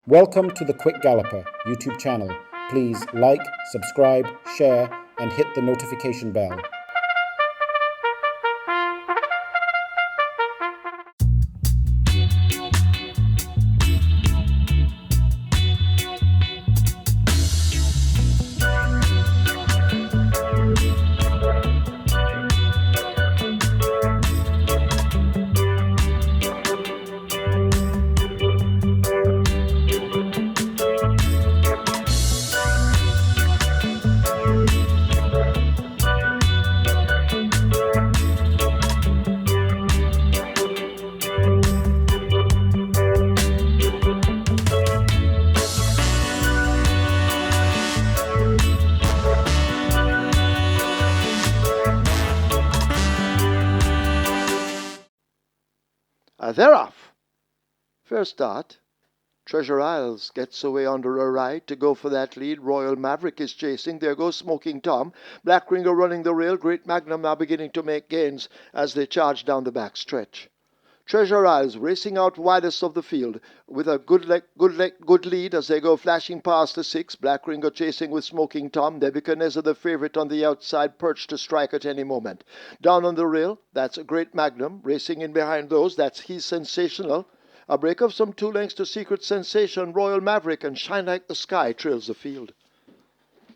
Welcome to the Quick Galloper YouTube channel. Please like, subscribe, share, and hit the notification bell. They're off. First start. Treasure Isles gets away under a right to go for that lead. Royal Maverick is chasing. There goes Smoking Tom. Black Ringer running the rail. Great Magnum now beginning to make gains as they charge down the back stretch. Treasure Isles racing out widest of the field with a good lead as they go flashing past the 6. Black Ringer chasing with Smoking Tom. Nebuchadnezzar the favourite on the outside, perched to strike at any moment. Down on the rail, that's a Great Magnum racing in behind those. That's He's Sensational. A break of some 2 lengths to Secret Sensation, Royal Maverick, and Shine Like the Sky trails the field.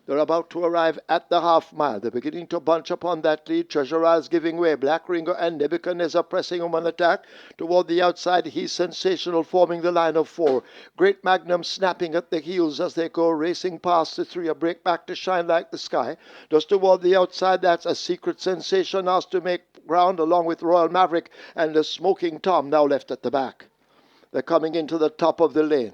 They're about to arrive at the half mile. They're beginning to bunch upon that lead. Treasure Isles giving way. Black Ringer and Nebuchadnezzar pressing on an attack. Toward the outside, He's Sensational forming the line of 4. Great Magnum snapping at the heels as they go racing past the 3. A break back to Shine Like the Sky. Just toward the outside, that's a Secret Sensation asked to make ground along with Royal Maverick and the Smoking Tom now left at the back. They're coming into the top of the lane.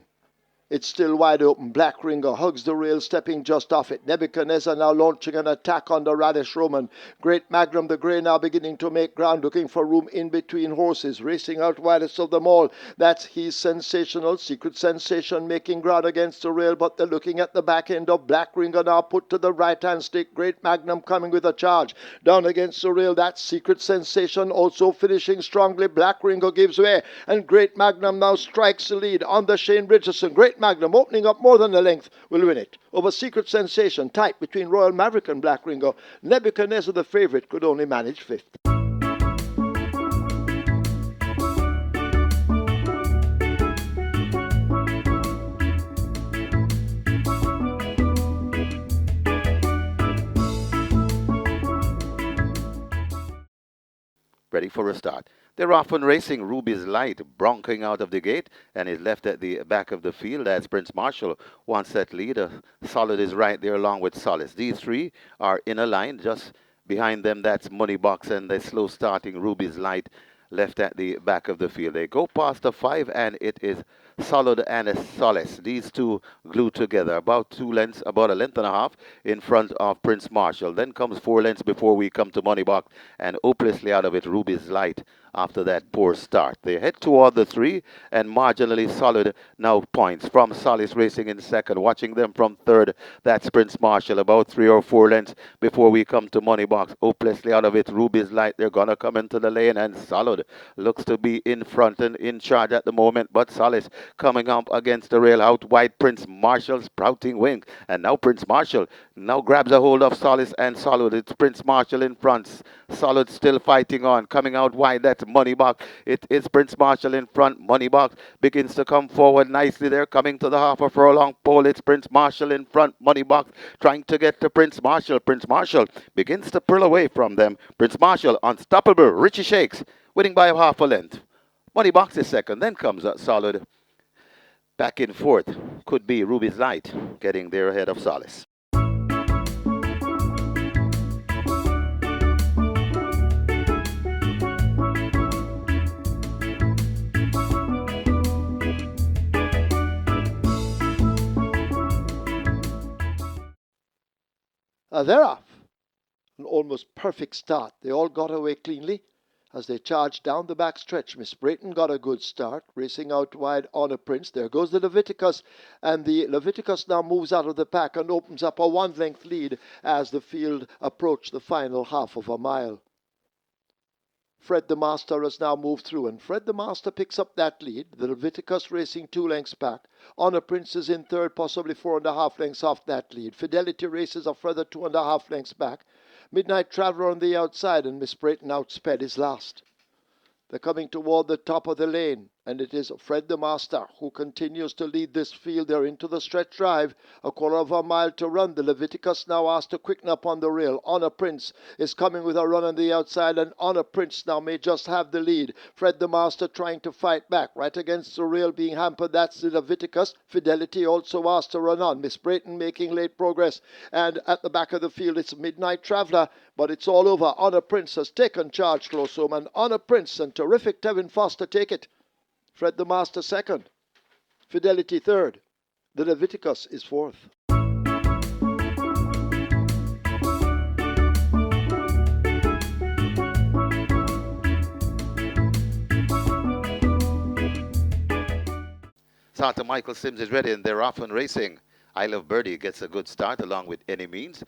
It's still wide open. Black Ringer hugs the rail, stepping just off it. Nebuchadnezzar now launching an attack on the Radish Roman. Great Magnum the Grey now beginning to make ground, looking for room in between horses. Racing out widest of them all. That's He's Sensational. Secret Sensation making ground against the rail, but they're looking at the back end of Black Ringer now put to the right-hand stick. Great Magnum coming with a charge. Down against the rail, that's Secret Sensation also finishing strongly. Black Ringer gives way, and Great Magnum now strikes the lead on the Shane Richardson. Great Magnum opening up more than a length will win it. Over Secret Sensation, tight between Royal Maverick and Black Ringer. Nebuchadnezzar the favourite could only manage 5th. Ready for a start. They're off and racing. Ruby's Light bronking out of the gate and is left at the back of the field as Prince Marshall wants that lead. Solid is right there along with Solace. These 3 are in a line. Just behind them, that's Money Box and the slow starting Ruby's Light left at the back of the field. They go past the 5 and it is Solid and Solace. These 2 glued together. About 2 lengths, about a length and a half in front of Prince Marshall. Then comes 4 lengths before we come to Money Box and hopelessly out of it Ruby's Light after that poor start. They head toward the 3 and marginally Solid now points from Solace racing in second. Watching them from third, that's Prince Marshall. About 3 or 4 lengths before we come to Money Box. Hopelessly out of it Ruby's Light. They're gonna come into the lane and Solid looks to be in front and in charge at the moment, but Solace coming up against the rail out wide. Prince Marshall sprouting wings, and now Prince Marshall now grabs a hold of Solace and Solid. It's Prince Marshall in front. Solid still fighting on, coming out wide. That's Money Box. It is Prince Marshall in front. Money Box begins to come forward nicely. They're coming to the half a furlong pole. It's Prince Marshall in front. Money Box trying to get to Prince Marshall. Prince Marshall begins to pull away from them. Prince Marshall unstoppable. Richie Shakes winning by a half a length. Money Box is second. Then comes Solid. Back in fourth could be Ruby's Light getting there ahead of Solace. They're off. An almost perfect start. They all got away cleanly as they charged down the back stretch. Miss Brayton got a good start, racing out wide on a Prince. There goes the Leviticus, and the Leviticus now moves out of the pack and opens up a 1-length lead as the field approached the final half of a mile. Fred the Master has now moved through, and Fred the Master picks up that lead. The Leviticus racing 2 lengths back. Honor Prince is in third, possibly 4.5 lengths off that lead. Fidelity Races a further 2.5 lengths back. Midnight Traveler on the outside, and Miss Brayton outsped is last. They're coming toward the top of the lane, and it is Fred the Master who continues to lead this field. They're into the stretch drive, a quarter of a mile to run. The Leviticus now asked to quicken up on the rail. Honor Prince is coming with a run on the outside, and Honor Prince now may just have the lead. Fred the Master trying to fight back, right against the rail, being hampered. That's the Leviticus. Fidelity also asked to run on. Miss Brayton making late progress, and at the back of the field it's Midnight Traveler, but it's all over. Honor Prince has taken charge close home, and Honor Prince and terrific Tevin Foster take it. Fred the Master second. Fidelity third. The Leviticus is fourth. Santa Michael Sims is ready, and they're off and racing. I Love Birdie gets a good start along with Any Means.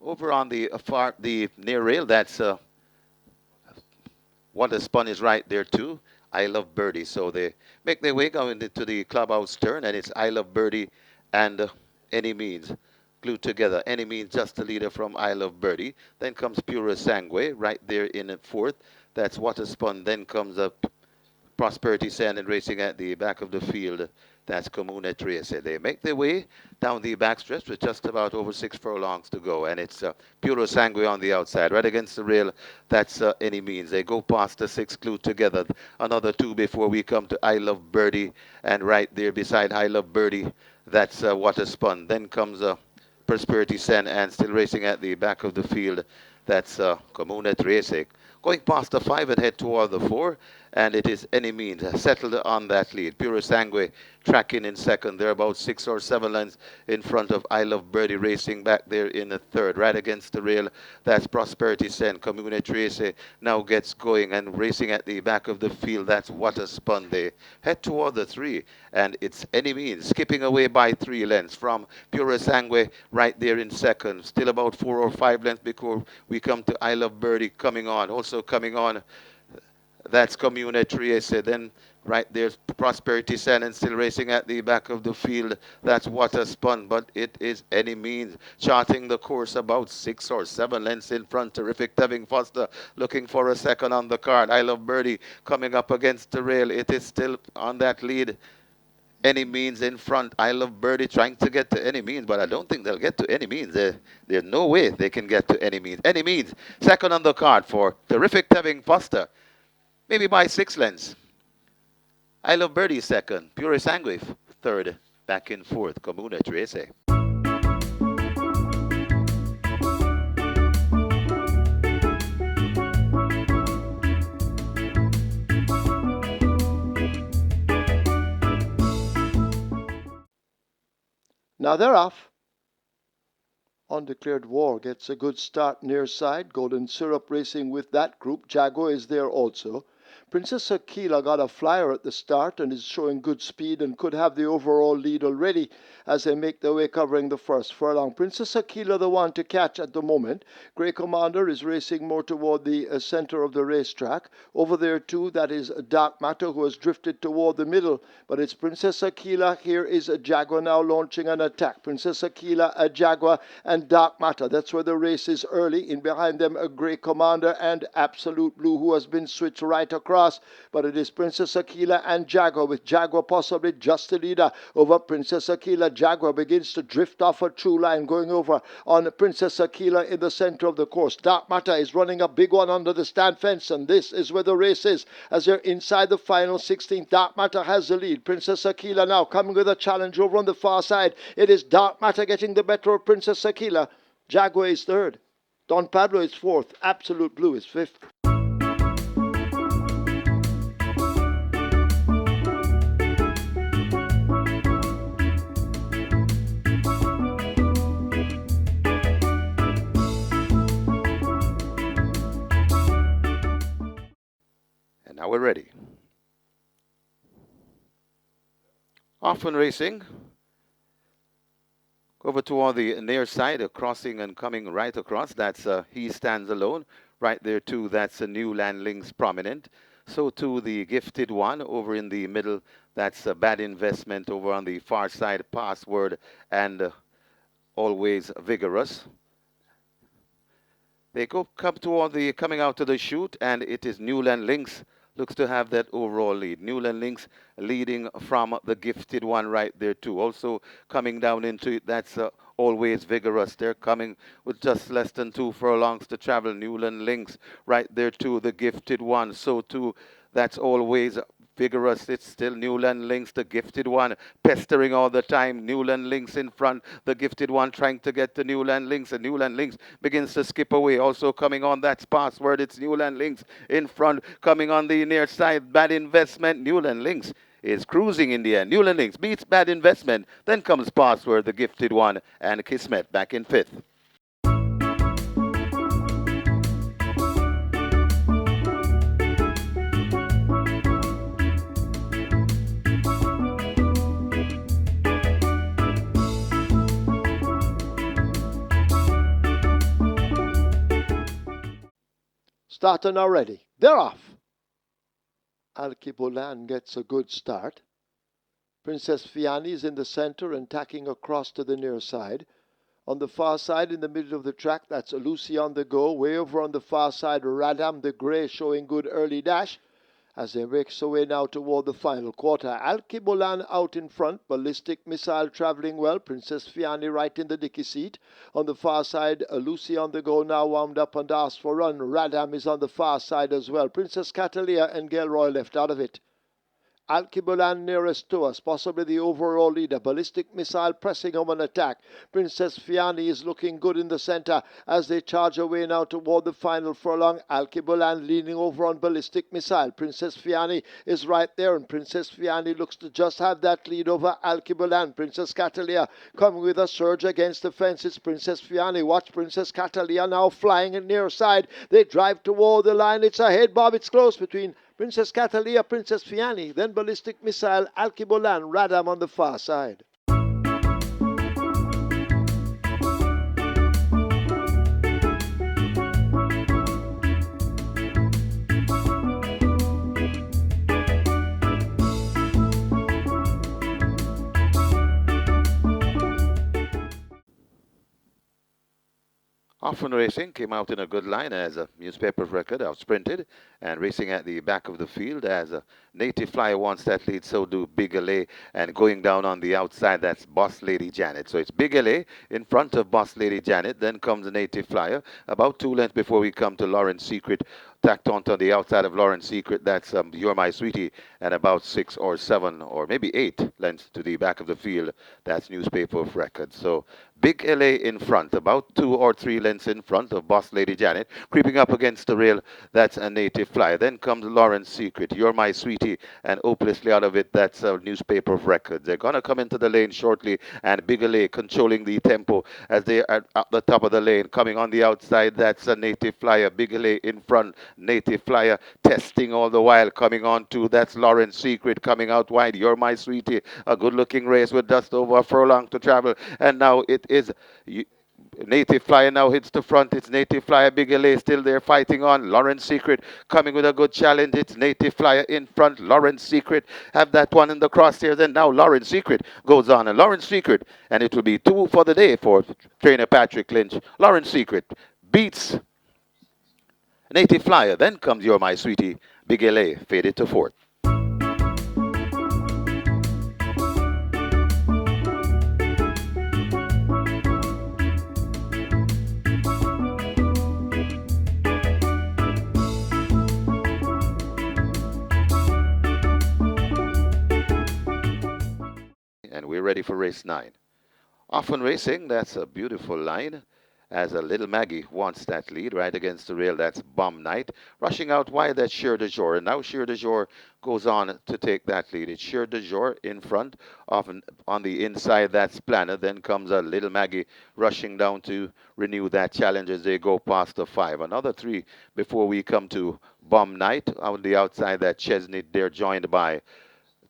Over on the near rail, that's What a Spun is right there too. I Love Birdie. So they make their way going into the clubhouse turn, and it's I Love Birdie and Any Means glued together. Any Means just the leader from I Love Birdie. Then comes Pura Sangue right there in fourth. That's What a Spun. Then comes up Prosperity Sand and racing at the back of the field. That's Caymanas Race. They make their way down the backstretch with just about over 6 furlongs to go. And it's Puro Sangue on the outside, right against the rail. That's Any Means. They go past the 6 glued together. Another 2 before we come to I Love Birdie. And right there beside I Love Birdie, that's What a Spun. Then comes Prosperity Sand and still racing at the back of the field. That's Caymanas Race. Going past the 5 and head toward the 4, and it is Any Means settled on that lead. Pura Sangue tracking in second. They're about 6 or 7 lengths in front of I Love Birdie racing back there in the third. Right against the rail, that's Prosperity Sen. Caymanas Race now gets going and racing at the back of the field. That's What a Spun. They head toward the 3, and it's Any Means skipping away by 3 lengths from Pura Sangue right there in second. Still about 4 or 5 lengths before we come to I Love Birdie coming on. Also coming on, that's Caymanas Race. Then right there's Prosperity Sen and still racing at the back of the field. That's What a Spun, but it is Any Means charting the course about 6 or 7 lengths in front. Terrific Tevin Foster looking for a second on the card. I Love Birdie coming up against the rail. It is still on that lead. Any Means in front. I Love Birdie trying to get to Any Means, but I don't think they'll get to Any Means. There's no way they can get to Any Means. Any Means second on the card for Terrific Tevin Foster, maybe by 6 lengths. I Love Birdie second. Pura Sangue third. Back in fourth. Caymanas Race. Now they're off. Undeclared War gets a good start near side. Golden Syrup racing with that group. Jago is there also. Princess Aquila got a flyer at the start and is showing good speed and could have the overall lead already as they make their way covering the first furlong. Princess Aquila the one to catch at the moment. Grey Commander is racing more toward the center of the racetrack. Over there too, that is Dark Matter who has drifted toward the middle, but it's Princess Aquila. Here is a Jaguar now launching an attack. Princess Aquila, a Jaguar, and Dark Matter. That's where the race is early. In behind them, a Grey Commander and Absolute Blue who has been switched right across. But it is Princess Aquila and Jaguar, with Jaguar possibly just the leader over Princess Aquila. Jaguar begins to drift off a true line, going over on Princess Aquila in the center of the course. Dark Matter is running a big one under the stand fence, and this is where the race is as they're inside the final 16. Dark Matter has the lead. Princess Aquila now coming with a challenge over on the far side. It is Dark Matter getting the better of Princess Aquila. Jaguar is third. Don Pablo is fourth. Absolute Blue is fifth. Now we're ready. Off and racing. Over toward the near side, crossing and coming right across. That's He Stands Alone. right there too. That's a new landlings prominent. So too the gifted one over in the middle. That's a bad investment over on the far side. Password and always vigorous. They come toward the coming out to the chute, and it is Newland Links looks to have that overall lead. Newland Links leading from the gifted one right there too. Also coming down into it, that's always vigorous. They're coming with just less than 2 furlongs to travel. Newland Links right there too. The gifted one. So too, that's always vigorous. It's still Newland Links, the gifted one, pestering all the time. Newland Links in front, the gifted one trying to get to Newland Links, and Newland Links begins to skip away. Also coming on, that's password. It's Newland Links in front, coming on the near side. Bad investment. Newland Links is cruising in the end. Newland Links beats bad investment. Then comes password, the gifted one, and Kismet back in fifth. Starting already. They're off. Alkebulan gets a good start. Princess Fiani is in the center and tacking across to the near side. On the far side, in the middle of the track, that's Lucy on the go. Way over on the far side, Radam the Grey showing good early dash. As they race away now toward the final quarter. Alkebulan out in front, Ballistic Missile travelling well, Princess Fiani right in the dicky seat. On the far side, Lucy on the go now wound up and asked for run. Radam is on the far side as well. Princess Catalia and Gilroy left out of it. Alkebulan nearest to us, possibly the overall leader. Ballistic Missile pressing him on attack. Princess Fiani is looking good in the center as they charge away now toward the final furlong. Alkebulan leaning over on Ballistic Missile. Princess Fiani is right there, and Princess Fiani looks to just have that lead over Alkebulan. Princess Catalia coming with a surge against the fence. It's Princess Fiani. Watch Princess Catalia now flying in near side. They drive toward the line. It's ahead, Bob. It's close between Princess Catalia, Princess Fiani, then Ballistic Missile, Alkebulan, Radam on the far side. Often Racing came out in a good line as a newspaper record, outsprinted, and racing at the back of the field as a Native Flyer wants that lead, so do Big LA, and going down on the outside, that's Boss Lady Janet. So it's Big LA in front of Boss Lady Janet, then comes the Native Flyer, about 2 lengths before we come to Lawrence Secret, tacked onto the outside of Lawrence Secret, that's You're My Sweetie, and about 6 or 7 or maybe 8 lengths to the back of the field, that's newspaper of record. So Big LA in front, about 2 or 3 lengths in front of Boss Lady Janet, creeping up against the rail, that's a Native Flyer. Then comes Lawrence Secret, You're My Sweetie, and hopelessly out of it, that's a newspaper of records. They're going to come into the lane shortly, and Big LA controlling the tempo as they are at the top of the lane. Coming on the outside, that's a Native Flyer. Big LA in front, Native Flyer testing all the while. Coming on to, that's Lawrence Secret coming out wide. You're My Sweetie, a good-looking race with just over a furlong to travel, and now it is Native Flyer now hits the front. It's Native Flyer. Big LA still there fighting on. Lawrence Secret coming with a good challenge. It's Native Flyer in front. Lawrence Secret have that one in the crosshairs. And now Lawrence Secret goes on. And Lawrence Secret, and it will be 2 for the day for trainer Patrick Lynch. Lawrence Secret beats Native Flyer. Then comes You're My Sweetie. Big LA faded to 4th. And we're ready for race 9. Often Racing, that's a beautiful line. As a Little Maggie wants that lead right against the rail, that's Bomb Night. Rushing out wide, that's Sheer de Jour. And now Sheer de Jour goes on to take that lead. It's Sheer de Jour in front, often on the inside, that's Planner. Then comes a Little Maggie rushing down to renew that challenge as they go past the 5. Another 3 before we come to Bomb Night. On the outside, that Chesney, they're joined by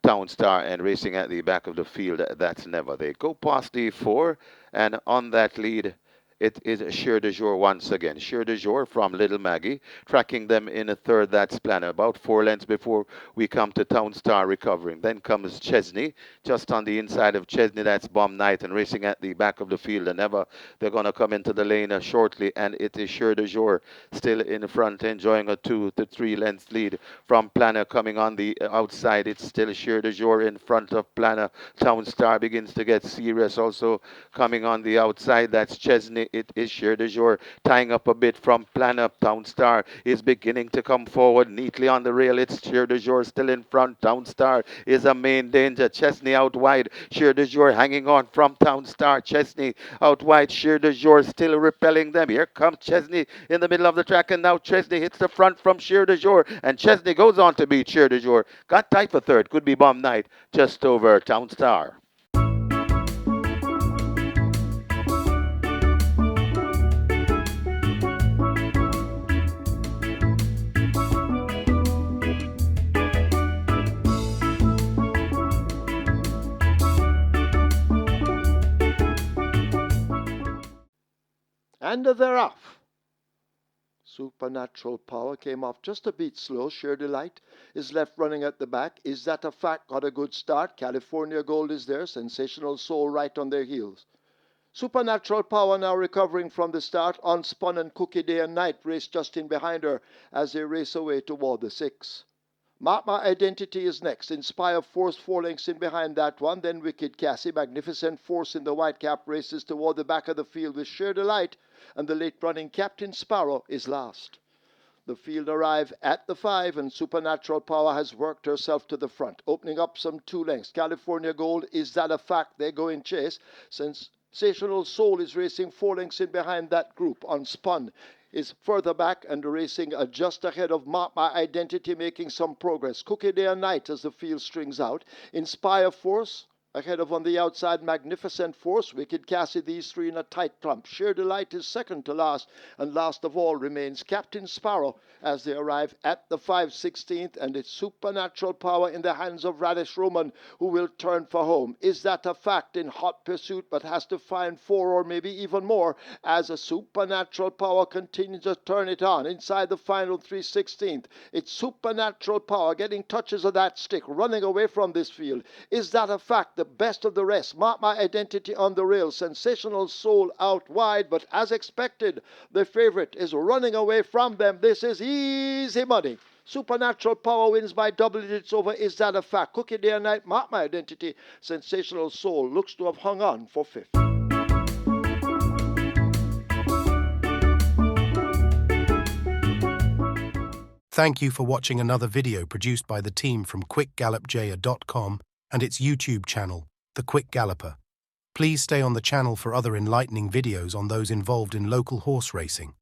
Town Star, and racing at the back of the field, that's Never. They go past the 4, and on that lead it is Sheer de Jour once again. Sheer de Jour from Little Maggie, tracking them in a third, that's Planner, about 4 lengths before we come to Town Star recovering. Then comes Chesney, just on the inside of Chesney, that's Bomb Knight, and racing at the back of the field. And never, they're going to come into the lane shortly, and it is Sheer de Jour still in front, enjoying a 2 to 3 lengths lead from Planner coming on the outside. It's still Sheer de Jour in front of Planner. Town Star begins to get serious, also coming on the outside. That's Chesney. It is Sheer de Jour tying up a bit from Planner. Town Star is beginning to come forward neatly on the rail. It's Sheer de Jour still in front. Town Star is a main danger. Chesney out wide. Sheer de Jour hanging on from Town Star. Chesney out wide. Sheer de Jour still repelling them. Here comes Chesney in the middle of the track, and now Chesney hits the front from Sheer de Jour, and Chesney goes on to beat Sheer de Jour. Got tight for third. Could be Bomb Knight just over Town Star. And they're off. Supernatural Power came off just a bit slow. Sheer Delight is left running at the back. Is That a Fact got a good start? California Gold is there. Sensational Soul right on their heels. Supernatural Power now recovering from the start. Unspun and Cookie Day and Night race just in behind her as they race away toward the 6. Mark My Identity is next. Inspire Force 4 lengths in behind that one. Then Wicked Cassie. Magnificent Force in the white cap races toward the back of the field with Sheer Delight. And the late running Captain Sparrow is last. The field arrive at the 5, and Supernatural Power has worked herself to the front, opening up some 2 lengths. California Gold, Is That a Fact? They go in chase. Sensational Soul is racing 4 lengths in behind that group. Unspun is further back and racing just ahead of Mark My Identity, making some progress. Cookie Day and Night as the field strings out. Inspire Force ahead of on the outside, Magnificent Force, Wicked Cassie, these 3 in a tight clump. Sheer Delight is second to last, and last of all remains Captain Sparrow as they arrive at the 5/16th, and it's Supernatural Power in the hands of Radish Roman, who will turn for home. Is That a Fact in hot pursuit, but has to find 4 or maybe even more as a Supernatural Power continues to turn it on inside the final 3/16th. It's Supernatural Power getting touches of that stick, running away from this field. Is That a Fact? The best of the rest. Mark My Identity on the rail. Sensational Soul out wide, but as expected, the favorite is running away from them. This is easy money. Supernatural Power wins by double digits over Is That a Fact? Cookie Day and Night, Mark My Identity. Sensational Soul looks to have hung on for 5th. Thank you for watching another video produced by the team from QuickGallopJaya.com and its YouTube channel, The Quick Galloper. Please stay on the channel for other enlightening videos on those involved in local horse racing.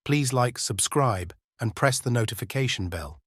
Please like, subscribe, and press the notification bell.